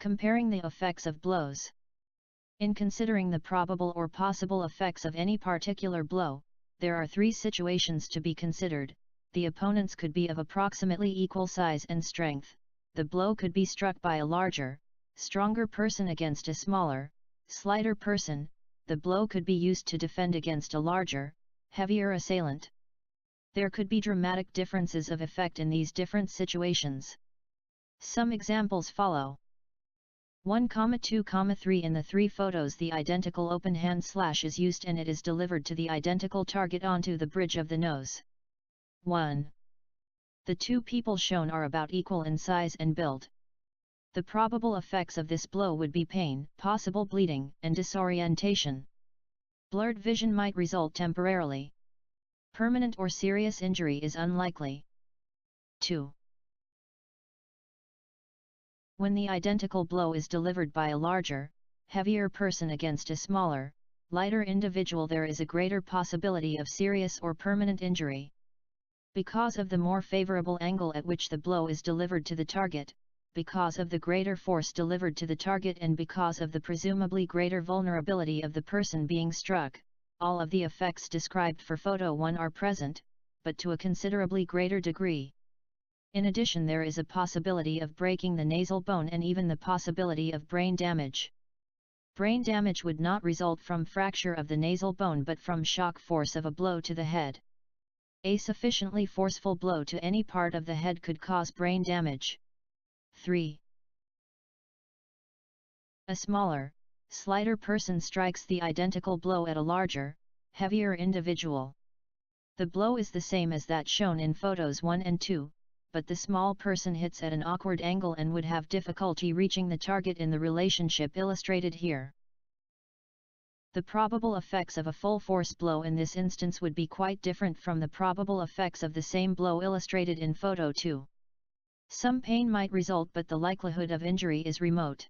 Comparing the effects of blows. In considering the probable or possible effects of any particular blow, there are three situations to be considered. The opponents could be of approximately equal size and strength. The blow could be struck by a larger, stronger person against a smaller, slighter person. The blow could be used to defend against a larger, heavier assailant. There could be dramatic differences of effect in these different situations. Some examples follow. 1,2,3 In the three photos the identical open hand slash is used and it is delivered to the identical target onto the bridge of the nose. 1. The two people shown are about equal in size and build. The probable effects of this blow would be pain, possible bleeding, and disorientation. Blurred vision might result temporarily. Permanent or serious injury is unlikely. 2. When the identical blow is delivered by a larger, heavier person against a smaller, lighter individual, there is a greater possibility of serious or permanent injury. Because of the more favorable angle at which the blow is delivered to the target, because of the greater force delivered to the target, and because of the presumably greater vulnerability of the person being struck, all of the effects described for photo 1 are present, but to a considerably greater degree. In addition, there is a possibility of breaking the nasal bone and even the possibility of brain damage. Brain damage would not result from fracture of the nasal bone but from shock force of a blow to the head. A sufficiently forceful blow to any part of the head could cause brain damage. 3. A smaller, slighter person strikes the identical blow at a larger, heavier individual. The blow is the same as that shown in photos 1 and 2, but the small person hits at an awkward angle and would have difficulty reaching the target in the relationship illustrated here. The probable effects of a full force blow in this instance would be quite different from the probable effects of the same blow illustrated in photo 2. Some pain might result, but the likelihood of injury is remote.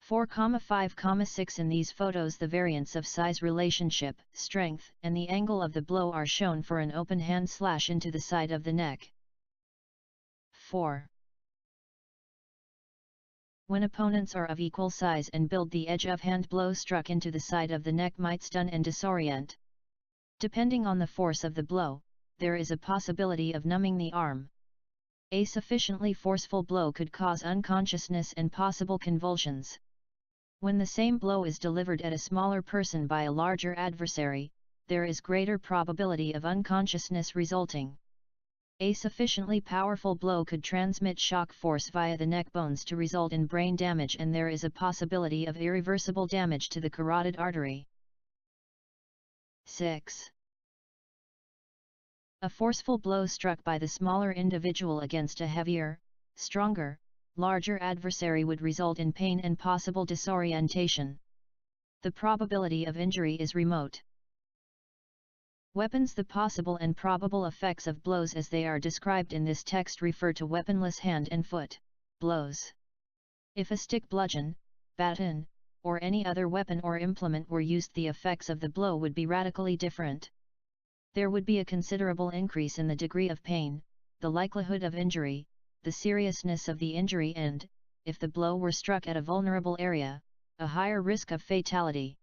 4,5,6 In these photos the variance of size relationship, strength, and the angle of the blow are shown for an open hand slash into the side of the neck. 4. When opponents are of equal size and build, the edge of hand blow struck into the side of the neck might stun and disorient. Depending on the force of the blow, there is a possibility of numbing the arm. A sufficiently forceful blow could cause unconsciousness and possible convulsions. When the same blow is delivered at a smaller person by a larger adversary, there is greater probability of unconsciousness resulting. A sufficiently powerful blow could transmit shock force via the neck bones to result in brain damage, and there is a possibility of irreversible damage to the carotid artery. 6. A forceful blow struck by the smaller individual against a heavier, stronger, larger adversary would result in pain and possible disorientation. The probability of injury is remote. Weapons. The possible and probable effects of blows as they are described in this text refer to weaponless hand and foot blows. If a stick, bludgeon, baton, or any other weapon or implement were used, the effects of the blow would be radically different. There would be a considerable increase in the degree of pain, the likelihood of injury, the seriousness of the injury, and, if the blow were struck at a vulnerable area, a higher risk of fatality.